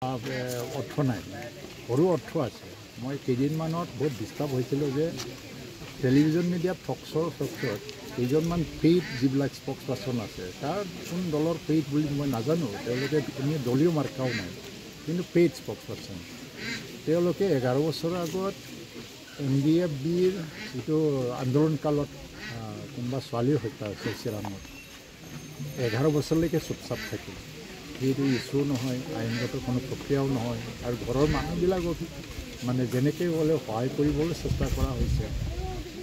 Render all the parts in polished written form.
অৰ্থ নাই, সৰু অৰ্থ আছে। মই কেইদিনমানত বহুত ডিষ্টাৰ্ব হৈছিলোঁ যে টেলিভিজন মিডিয়াত টকশ্ব'ত কেইজনমান পেইড যিবিলাক স্পক্স পাৰ্চন আছে, তাৰ কোন দলৰ পেইড বুলি মই নাজানো, তেওঁলোকে এনেই দলীয় মাৰ্কাও নাই, কিন্তু পেইড স্পক্স পাৰ্চন। তেওঁলোকে 11 বছৰৰ আগত NDFBৰ যিটো আন্দোলনকালত কোনোবা ছোৱালীৰ হত্যা হৈছিল চিৰাঙত, 11 বছৰলৈকে চুপচাপ থাকিল। সেইটো ইছ্যু নহয়, আইনগত কোনো প্ৰক্ৰিয়াও নহয়, আৰু ঘৰৰ মানুহবিলাকক মানে যেনেকৈ হ'লেও সহায় কৰিবলৈ চেষ্টা কৰা হৈছে।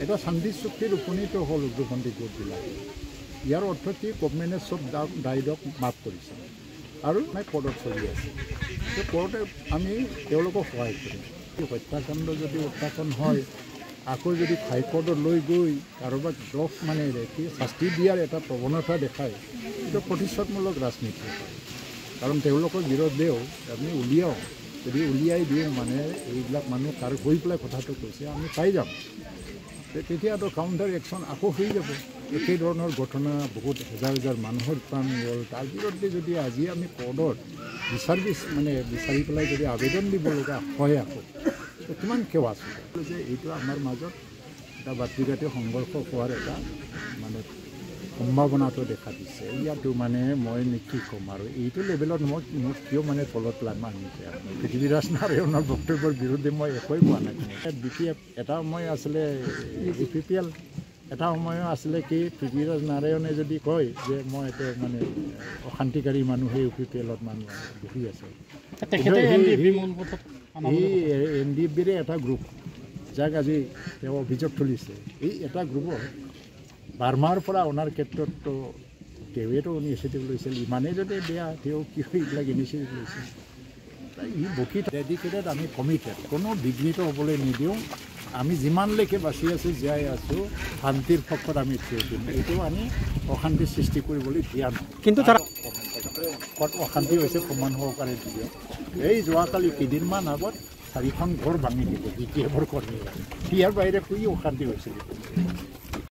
এটা শান্তি চুক্তিৰ উপনীত হ'ল উগ্ৰপন্থী গোটবিলাক। ইয়াৰ অৰ্থ কি, গভমেণ্টে চব দায়িত্বক মাফ কৰিছে আৰু কোৰ্টত চলি আছে। সেই কোৰ্টে আমি তেওঁলোকক সহায় কৰিম। হত্যাকাণ্ড যদি উত্থাপন হয়, আকৌ যদি হাইকোৰ্টত লৈ গৈ কাৰোবাক দোষ মানে কি শাস্তি দিয়াৰ এটা প্ৰৱণতা দেখায়, এইটো প্ৰতিশোধমূলক ৰাজনীতি। কাৰণ তেওঁলোকৰ বিৰুদ্ধেও আমি উলিয়াওঁ, যদি উলিয়াই দিওঁ মানে এইবিলাক মানুহ কাৰ গৈ পেলাই কথাটো কৈছে আমি পাই যাম, তেতিয়াতো কাউণ্টাৰ একশ্যন আকৌ হৈ যাব। একেই ধৰণৰ ঘটনা বহুত হাজাৰ মানুহৰ প্ৰাণ গ'ল। তাৰ বিৰুদ্ধে যদি আজি আমি কোৰ্টত বিচাৰি পেলাই যদি আবেদন দিব লগা হয়, আকৌ কিমান কেও আছে যে এইটো আমাৰ মাজত এটা ব্যক্তিগত সংঘৰ্ষ হোৱাৰ এটা মানে সম্ভাৱনাটো দেখা দিছে। ইয়াতো মানে মই কি ক'ম আৰু এইটো লেভেলত মোক কিয় মানে তলত আনিছে। পৃথিৱীৰাজ নাৰায়ণৰ বক্তব্যৰ বিৰুদ্ধে মই একোৱেই কোৱা নাই। BPF এটা সময় আছিলে UPPL, এটা সময় আছিলে কি পৃথিৱীৰাজ নাৰায়ণে যদি কয় যে মই এতিয়া মানে অশান্তিকাৰী মানুহে UPPLত মানুহ বহি আছে, NDFBৰে এটা গ্ৰুপ যাক আজি তেওঁ অভিযোগ তুলিছে, এই এটা গ্ৰুপত বাৰ্মাৰ পৰা অনাৰ ক্ষেত্ৰততো তেওঁৱেতো ইনিচিয়েটিভ লৈছিল। ইমানেই যদি বেয়া, তেওঁ কিয় এইবিলাক ইনিচিয়েটিভ লৈছিল? ই বকি ডেডিকেটেড, আমি কমিটেড, কোনো বিঘ্নিত হ'বলৈ নিদিওঁ। আমি যিমানলৈকে বাচি আছোঁ, জীয়াই আছোঁ, শান্তিৰ পক্ষত আমি থিয় দিম। এইটো আমি অশান্তি সৃষ্টি কৰিবলৈ দিয়া নাই। কিন্তু ক'ত অশান্তি হৈছে সমান সহকাৰে দিয়ে। এই যোৱাকালি কেইদিনমান আগত 4খন ঘৰ ভাঙি দিলে BPFৰ কৰ্মীয়ে। ইয়াৰ বাহিৰে কি অশান্তি হৈছিল?